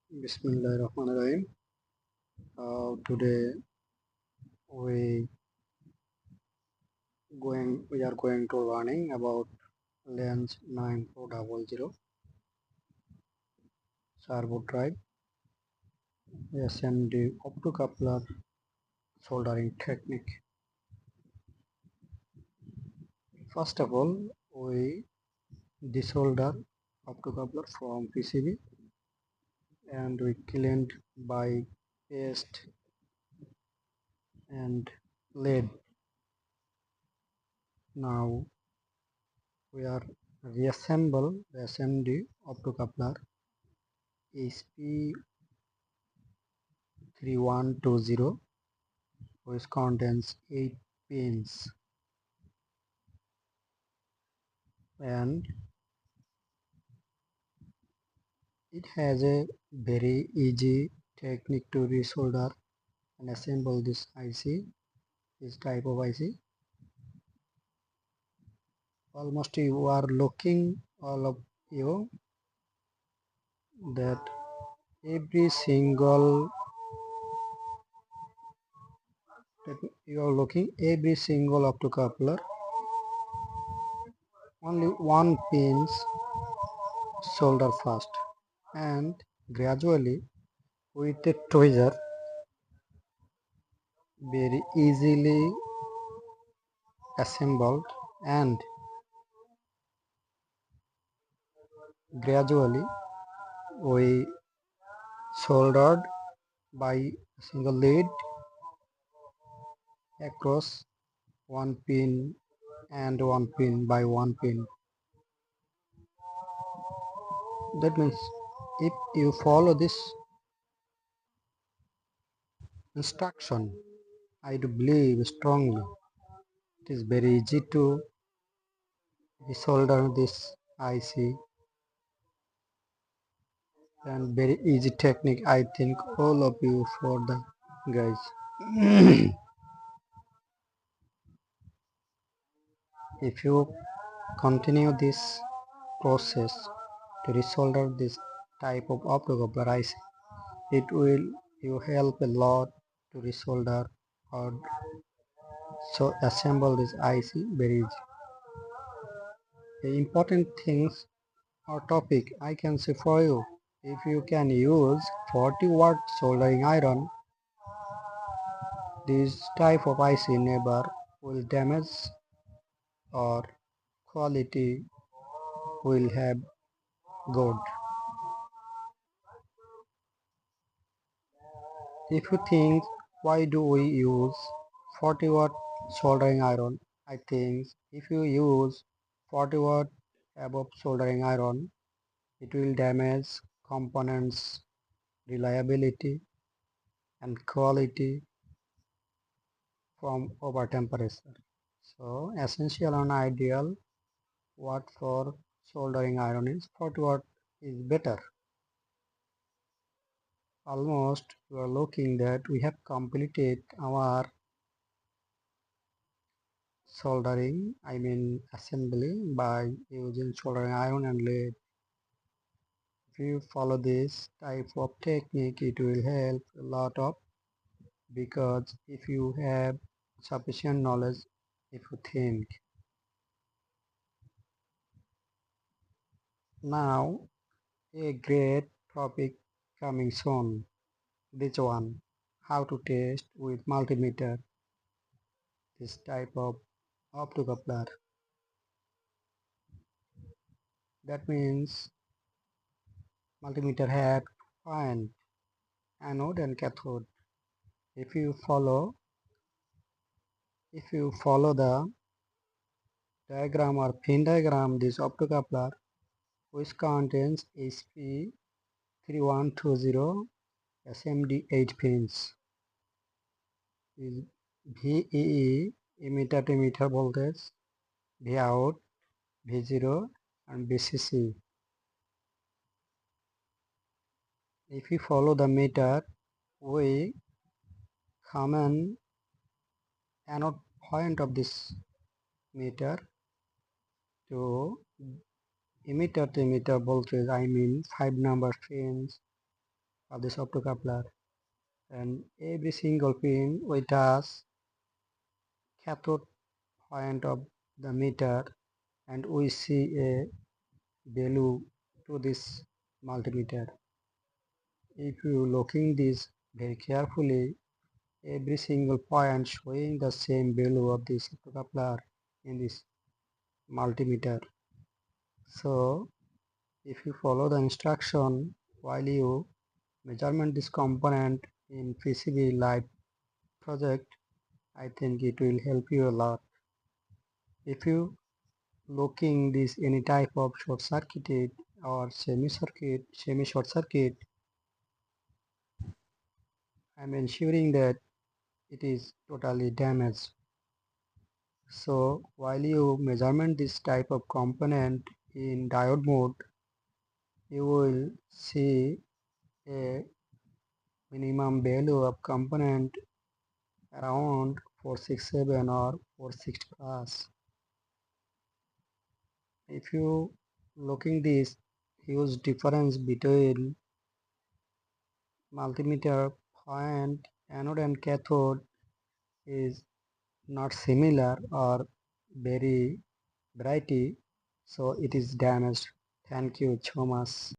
Bismillahirrahmanirrahim. Today we are going to learning about lens 9400 servo drive SMD OptCoupler soldering technique. First of all, we desolder optocoupler from PCB and we cleaned by paste and lead. Now we are reassemble the SMD optocoupler SP3120 which contains 8 pins, and it has a very easy technique to resolder and assemble this IC, this type of IC. Almost you are looking, all of you, that every single optocoupler, only one pins solder first, and gradually with a tweezer very easily assembled, and gradually we soldered by a single lead across one pin and one pin by one pin. That means if you follow this instruction, I do believe strongly it is very easy to solder this IC, and very easy technique, I think all of you for the guys. If you continue this process to resolder this type of optocoupler IC, it will you help a lot to resolder or so assemble this IC very easy. The important things or topic I can say for you, if you can use 40-watt soldering iron, this type of IC never will damage or quality will have good. If you think why do we use 40-watt soldering iron, I think if you use 40-watt above soldering iron, it will damage components reliability and quality from over temperature. So essential and ideal watt for soldering iron is 40 watt is better. Almost we are looking that we have completed our soldering, I mean assembly, by using soldering iron and lead. If you follow this type of technique, it will help a lot of, because if you have sufficient knowledge, if you think. Now a great topic coming soon, this one, how to test with multimeter this type of optocoupler. That means multimeter have point, anode and cathode. If you follow the diagram or pin diagram, this optocoupler which contains SP3120 SMD 8 pins is VEE, emitter to emitter voltage, Vout, V0 and VCC. If we follow the meter, we common anode point of this meter to emitter voltage, I mean 5 number pins of this optocoupler, and every single pin we touch cathode point of the meter, and we see a value to this multimeter. If you looking this very carefully, every single point showing the same value of this optocoupler in this multimeter. So if you follow the instruction while you measurement this component in PCB live project, I think it will help you a lot. If you looking this any type of short circuited or semi short circuit, I'm ensuring that it is totally damaged. So while you measurement this type of component in diode mode, you will see a minimum value of component around 467 or 460 plus. If you looking this huge difference between multimeter point anode and cathode is not similar or very brighty, so it is damaged. Thank you so much.